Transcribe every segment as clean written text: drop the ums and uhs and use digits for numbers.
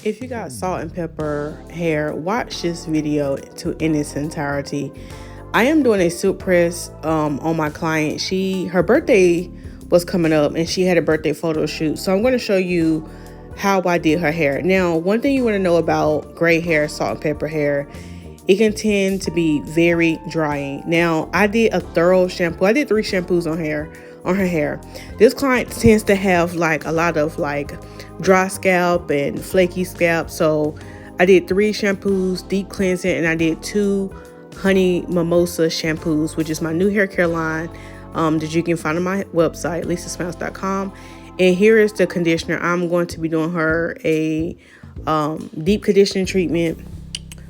If you got salt and pepper hair, watch this video in its entirety. I am doing a silk press on my client. Her birthday was coming up and she had a birthday photo shoot. So I'm going to show you how I did her hair. Now, one thing you want to know about gray hair, salt and pepper hair, it can tend to be very drying. Now, I did a thorough shampoo. I did 3 shampoos on her hair. This client tends to have like a lot of like dry scalp and flaky scalp. So I did 3 shampoos, deep cleansing, and I did 2 honey mimosa shampoos, which is my new hair care line that you can find on my website, lisasmiles.com. And here is the conditioner. I'm going to be doing her a deep conditioning treatment.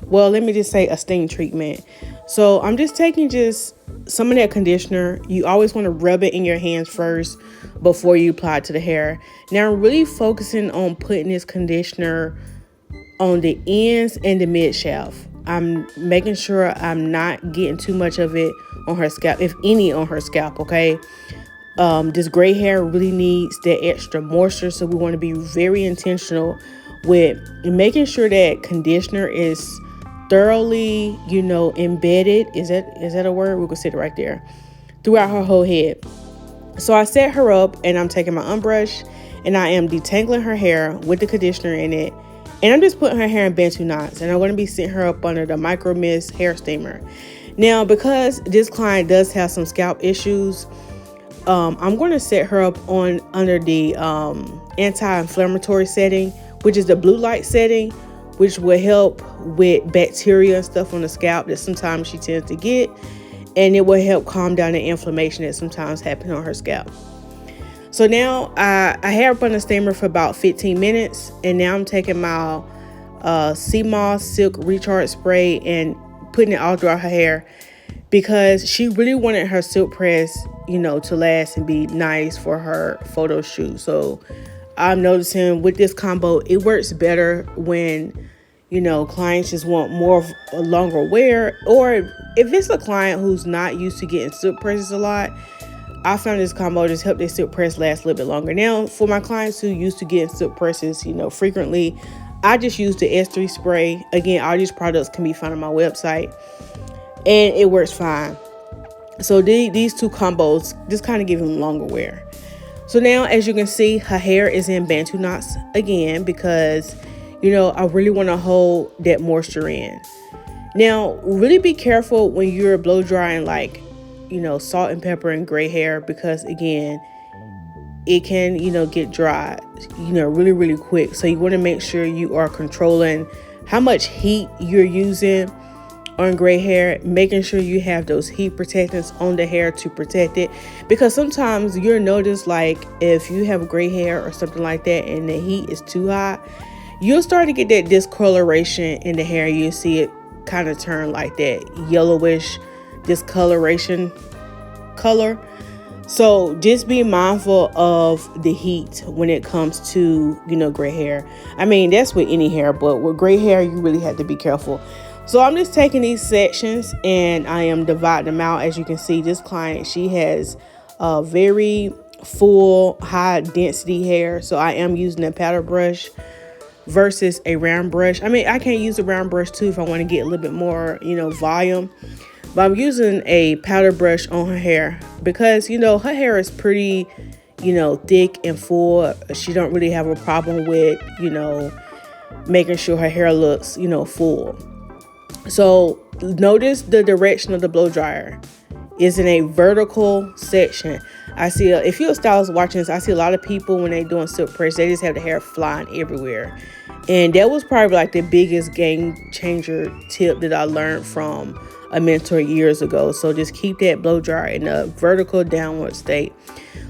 Well, let me just say a sting treatment. So I'm just taking some of that conditioner. You always want to rub it in your hands first before you apply it to the hair. Now I'm really focusing on putting this conditioner on the ends and the mid shaft. I'm making sure I'm not getting too much of it on her scalp, if any on her scalp, okay? This gray hair really needs that extra moisture, so we want to be very intentional with making sure that conditioner is thoroughly, embedded. Is that a word? We could sit it right there throughout her whole head. So I set her up and I'm taking my unbrush and I am detangling her hair with the conditioner in it. And I'm just putting her hair in Bantu knots, and I'm going to be setting her up under the Micro Mist hair steamer. Now, because this client does have some scalp issues, I'm going to set her up under the anti-inflammatory setting, which is the blue light setting, which will help with bacteria and stuff on the scalp that sometimes she tends to get, and it will help calm down the inflammation that sometimes happens on her scalp. So now I had her on the steamer for about 15 minutes, and now I'm taking my Sea Moss Silk Recharge Spray and putting it all throughout her hair, because she really wanted her silk press, to last and be nice for her photo shoot. So I'm noticing with this combo, it works better when, clients just want more of a longer wear, or if it's a client who's not used to getting silk presses a lot. I found this combo just help their silk press last a little bit longer. Now, for my clients who used to getting silk presses, frequently, I just use the S3 spray. Again, all these products can be found on my website, and it works fine. So these 2 combos just kind of give them longer wear. So now, as you can see, her hair is in Bantu knots again because, I really want to hold that moisture in. Now, really be careful when you're blow drying like, salt and pepper and gray hair, because again, it can, get dry, really, really quick. So you want to make sure you are controlling how much heat you're using on gray hair, making sure you have those heat protectants on the hair to protect it, because sometimes you'll notice, like if you have gray hair or something like that and the heat is too hot, you'll start to get that discoloration in the hair. You'll see it kind of turn like that yellowish discoloration color. So just be mindful of the heat when it comes to, gray hair. I mean, that's with any hair, but with gray hair, you really have to be careful. So I'm just taking these sections and I am dividing them out. As you can see, this client, she has a very full, high density hair. So I am using a powder brush versus a round brush. I mean, I can use a round brush too if I want to get a little bit more, volume. But I'm using a powder brush on her hair because, her hair is pretty, thick and full. She don't really have a problem with, making sure her hair looks, full. So notice the direction of the blow dryer is in a vertical section. I see, if you're a stylist watching this, I see a lot of people when they're doing silk press, they just have the hair flying everywhere. And that was probably like the biggest game changer tip that I learned from a mentor years ago. So just keep that blow dryer in a vertical downward state.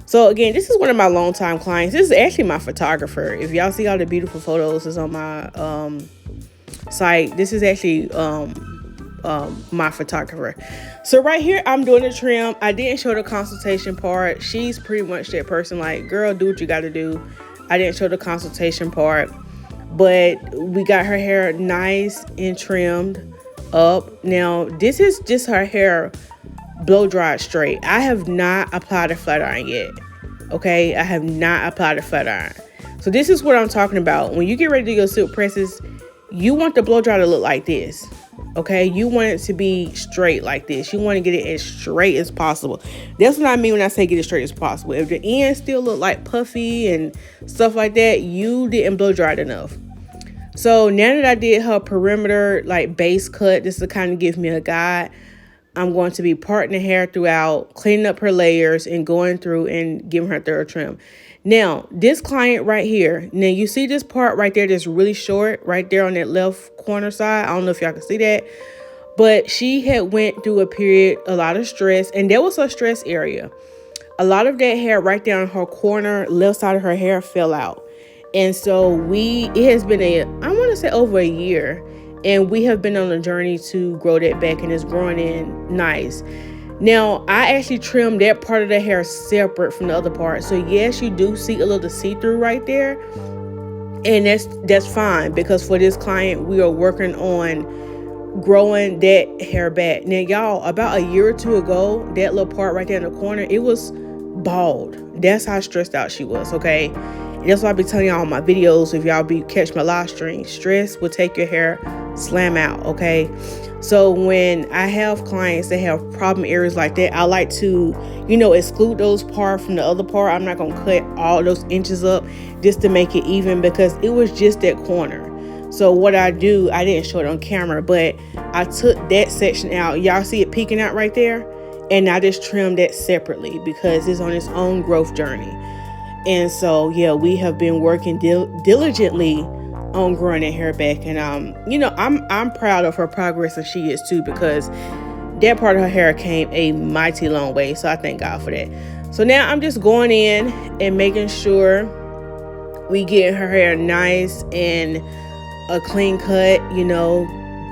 So again, this is one of my longtime clients. This is actually my photographer. If y'all see all the beautiful photos is on my site, this is actually my photographer. So right here, I'm doing the trim. I didn't show the consultation part. She's pretty much that person, like, girl, do what you got to do. I didn't show the consultation part, but we got her hair nice and trimmed up. Now, this is just her hair blow dried straight. I have not applied a flat iron yet. Okay, I have not applied a flat iron. So this is what I'm talking about. When you get ready to do your silk presses, you want the blow dry to look like this. Okay, you want it to be straight like this. You want to get it as straight as possible. That's what I mean when I say get it straight as possible. If the ends still look like puffy and stuff like that, you didn't blow dry it enough. So now that I did her perimeter like base cut, this will kind of give me a guide. I'm going to be parting the hair throughout, cleaning up her layers, and going through and giving her a thorough trim. Now, this client right here, now you see this part right there that's really short, right there on that left corner side. I don't know if y'all can see that, but she had went through a period, a lot of stress, and that was her stress area. A lot of that hair right there on her corner, left side of her hair fell out. And so it has been I want to say over a year, and we have been on a journey to grow that back, and it's growing in nice. Now, I actually trimmed that part of the hair separate from the other part. So yes, you do see a little see-through right there. And that's fine, because for this client, we are working on growing that hair back. Now, y'all, about a year or two ago, that little part right there in the corner, it was bald. That's how stressed out she was, okay? And that's why I be telling y'all in my videos, if y'all catch my live stream, stress will take your hair slam out, okay? So when I have clients that have problem areas like that, I like to, exclude those parts from the other part. I'm not going to cut all those inches up just to make it even, because it was just that corner. So what I do, I didn't show it on camera, but I took that section out. Y'all see it peeking out right there? And I just trimmed that separately because it's on its own growth journey. And so, yeah, we have been working diligently on growing that hair back. And, I'm proud of her progress, and she is too, because that part of her hair came a mighty long way. So I thank God for that. So now I'm just going in and making sure we get her hair nice and a clean cut,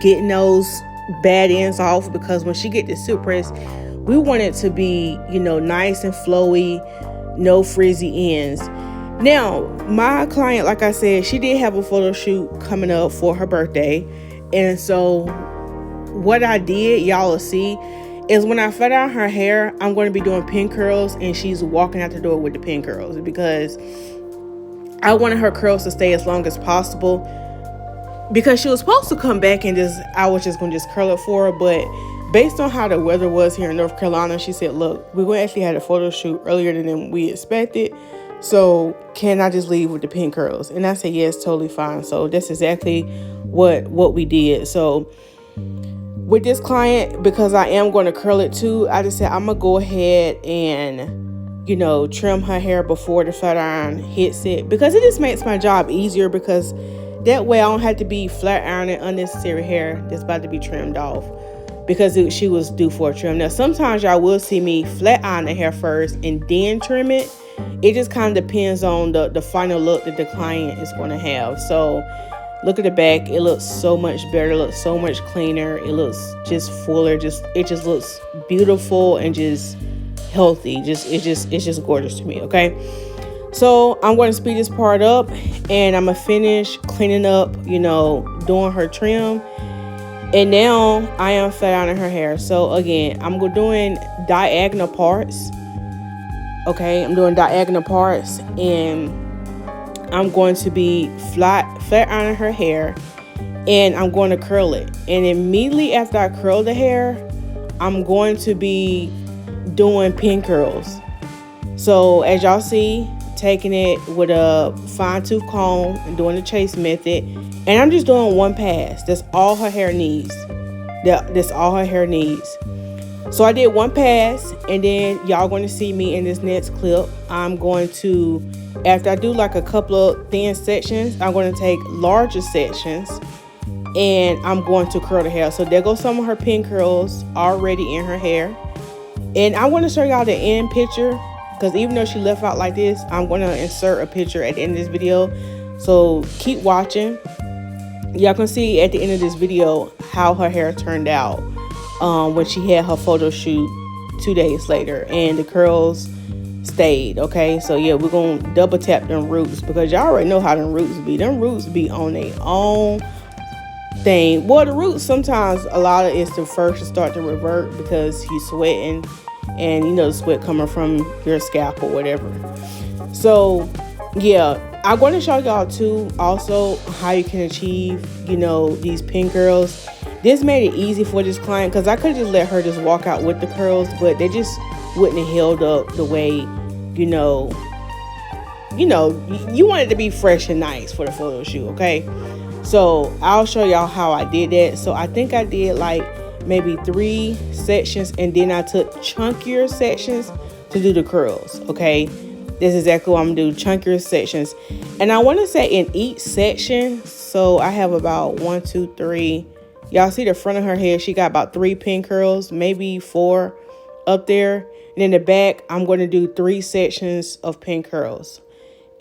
getting those bad ends off, because when she get the silk press, we want it to be, nice and flowy, no frizzy ends. Now, my client, like I said, she did have a photo shoot coming up for her birthday. And so what I did, y'all will see, is when I flat iron her hair, I'm going to be doing pin curls, and she's walking out the door with the pin curls, because I wanted her curls to stay as long as possible, because she was supposed to come back and I was just going to curl it for her. But based on how the weather was here in North Carolina, she said, look, we're going to actually have a photo shoot earlier than we expected. So can I just leave with the pin curls? And I said, yes, totally fine. So that's exactly what we did. So with this client, because I am going to curl it too, I just said I'm going to go ahead and, trim her hair before the flat iron hits it, because it just makes my job easier, because that way I don't have to be flat ironing unnecessary hair that's about to be trimmed off, because she was due for a trim. Now, sometimes y'all will see me flat iron the hair first and then trim it. It just kind of depends on the final look that the client is going to have. So look at the back. It looks so much better. It looks so much cleaner. It looks just fuller. It just looks beautiful and just healthy. It's just gorgeous to me. Okay. So I'm going to speed this part up, and I'm going to finish cleaning up, doing her trim. And now I am flat ironing her hair. So again, I'm doing diagonal parts. Okay, I'm doing diagonal parts, and I'm going to be flat ironing her hair, and I'm going to curl it. And immediately after I curl the hair, I'm going to be doing pin curls. So as y'all see, taking it with a fine tooth comb and doing the chase method, and I'm just doing one pass. That's all her hair needs. That's all her hair needs. So I did one pass, and then y'all going to see me in this next clip. I'm going to, after I do like a couple of thin sections, I'm going to take larger sections, and I'm going to curl the hair. So there goes some of her pin curls already in her hair. And I want to show y'all the end picture, because even though she left out like this, I'm going to insert a picture at the end of this video. So keep watching. Y'all can see at the end of this video how her hair turned out when she had her photo shoot 2 days later, and the curls stayed. Okay, so yeah, we're going to double tap them roots, because y'all already know how them roots be. Them roots be on their own thing. Well, the roots, sometimes a lot of it's the first to start to revert, because you're sweating, and the sweat coming from your scalp or whatever. So yeah, I'm going to show y'all too also how you can achieve, these pin curls. This made it easy for this client because I could just let her just walk out with the curls, but they just wouldn't have held up the way, you want it to be fresh and nice for the photo shoot, okay? So I'll show y'all how I did that. So I think I did like maybe 3 sections, and then I took chunkier sections to do the curls, okay? This is exactly what I'm gonna do, chunkier sections. And I want to say in each section, so I have about 1, 2, 3. Y'all see the front of her hair, she got about 3 pin curls, maybe 4 up there. And in the back, I'm going to do 3 sections of pin curls.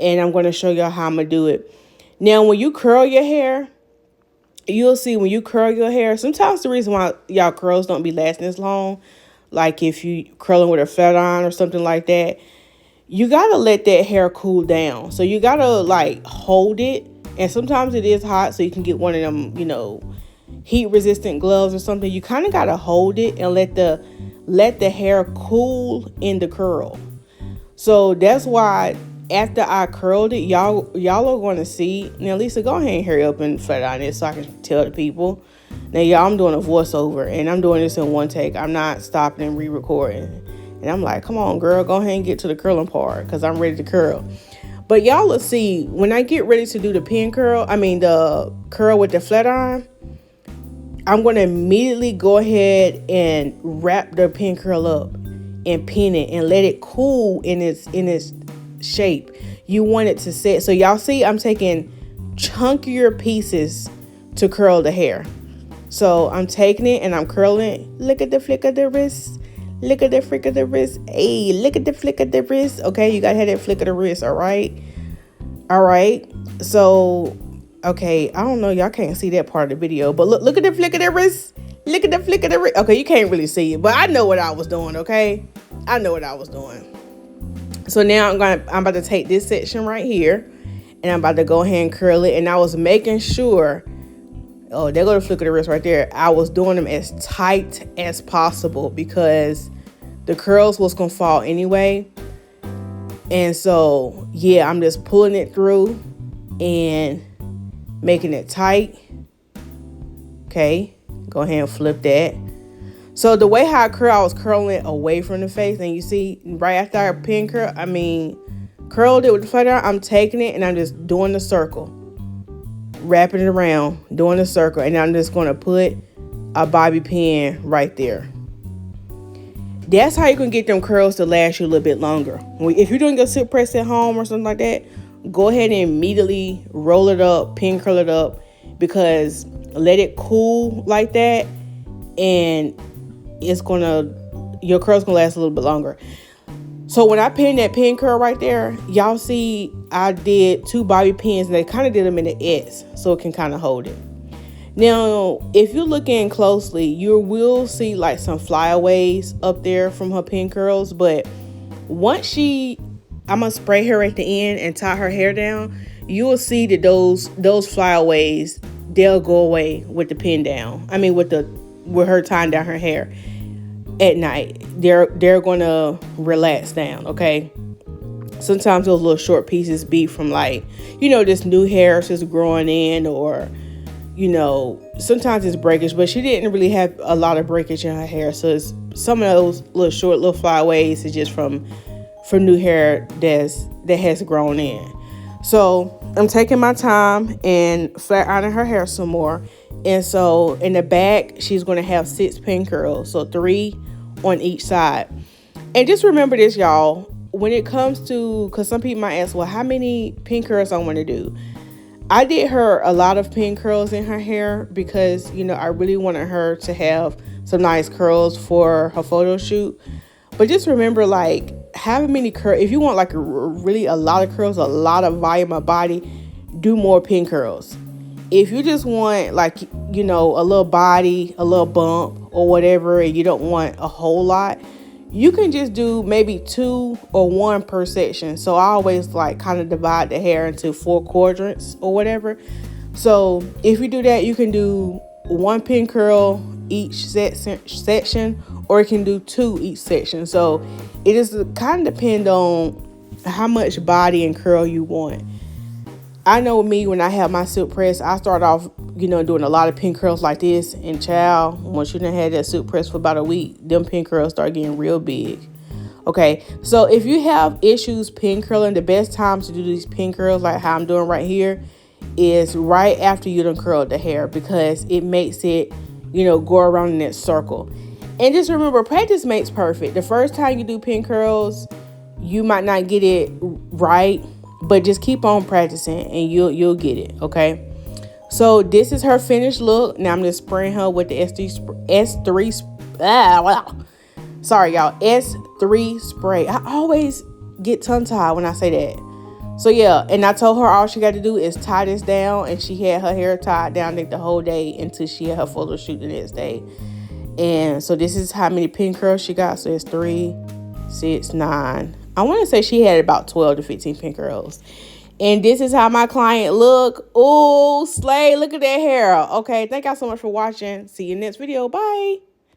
And I'm going to show y'all how I'm going to do it. Now, when you curl your hair, you'll see when you curl your hair, sometimes the reason why y'all curls don't be lasting as long, like if you curling with a flat iron or something like that, you got to let that hair cool down. So you got to like hold it. And sometimes it is hot, so you can get one of them, heat resistant gloves or something. You kind of got to hold it and let the hair cool in the curl. So that's why after I curled it, y'all are going to see. Now, Lisa, go ahead and hurry up and flat iron it so I can tell the people. Now, y'all, I'm doing a voiceover, and I'm doing this in one take. I'm not stopping and re-recording. And I'm like, come on, girl, go ahead and get to the curling part because I'm ready to curl. But y'all will see when I get ready to do the the curl with the flat iron, I'm going to immediately go ahead and wrap the pin curl up and pin it and let it cool in its shape. You want it to set. So y'all see I'm taking chunkier pieces to curl the hair. So I'm taking it and I'm curling it. Look at the flick of the wrist. Look at the flick of the wrist. Hey, look at the flick of the wrist. Okay, you got to have that flick of the wrist. All right. So, okay, I don't know. Y'all can't see that part of the video. But look at the flick of the wrist. Look at the flick of the wrist. Okay, you can't really see it. But I know what I was doing, okay? I know what I was doing. So now I'm about to take this section right here. And I'm about to go ahead and curl it. And I was making sure... Oh, there go the flick of the wrist right there. I was doing them as tight as possible because the curls was going to fall anyway. And so, yeah, I'm just pulling it through and making it tight. Okay, go ahead and flip that. So the way how I was curling it away from the face. And you see, right after I curled it with the flat iron, I'm taking it and I'm just doing the circle. Wrapping it around, doing a circle, and I'm just going to put a bobby pin right there. That's how you can get them curls to last you a little bit longer. If you're doing a silk press at home or something like that, go ahead and immediately roll it up, pin curl it up, because let it cool like that, and your curls gonna last a little bit longer. So when I pinned that pin curl right there, y'all see I did 2 bobby pins, and they kind of did them in the S so it can kind of hold it. Now, if you're looking closely, you will see like some flyaways up there from her pin curls. But once I'm going to spray her at the end and tie her hair down, you will see that those flyaways, they'll go away with the pin down. With her tying down her hair at night. They're going to relax down, okay? Sometimes those little short pieces be from this new hair just growing in, or, sometimes it's breakage, but she didn't really have a lot of breakage in her hair. So some of those little flyaways is just from new hair that has grown in. So I'm taking my time and flat ironing her hair some more. And so in the back, she's going to have 6 pin curls. So 3 on each side. And just remember this, y'all. When it comes to, because some people might ask, well, how many pin curls I want to do? I did her a lot of pin curls in her hair because, I really wanted her to have some nice curls for her photo shoot. But just remember, having many curls, if you want really a lot of curls, a lot of volume of body, do more pin curls. If you just want a little body, a little bump or whatever, and you don't want a whole lot, you can just do maybe 2 or 1 per section. So I always kind of divide the hair into 4 quadrants or whatever. So if you do that, you can do 1 pin curl each section, or you can do 2 each section. So it just kind of depend on how much body and curl you want. I know me, when I have my silk press, I start off, doing a lot of pin curls like this. And child, once you done had that silk press for about a week, them pin curls start getting real big. Okay, so if you have issues pin curling, the best times to do these pin curls, like how I'm doing right here, is right after you done curled the hair, because it makes it, go around in that circle. And just remember, practice makes perfect. The first time you do pin curls, you might not get it right, but just keep on practicing and you'll get it. Okay, so this is her finished look. Now I'm just spraying her with the Sorry, y'all. S3 spray. I always get tongue-tied when I say that. So, yeah. And I told her all she got to do is tie this down. And she had her hair tied down the whole day until she had her photo shoot the next day. And so this is how many pin curls she got. So it's 3, 6, 9. I want to say she had about 12 to 15 pin curls. And this is how my client look. Oh, slay. Look at that hair. Okay. Thank y'all so much for watching. See you next video. Bye.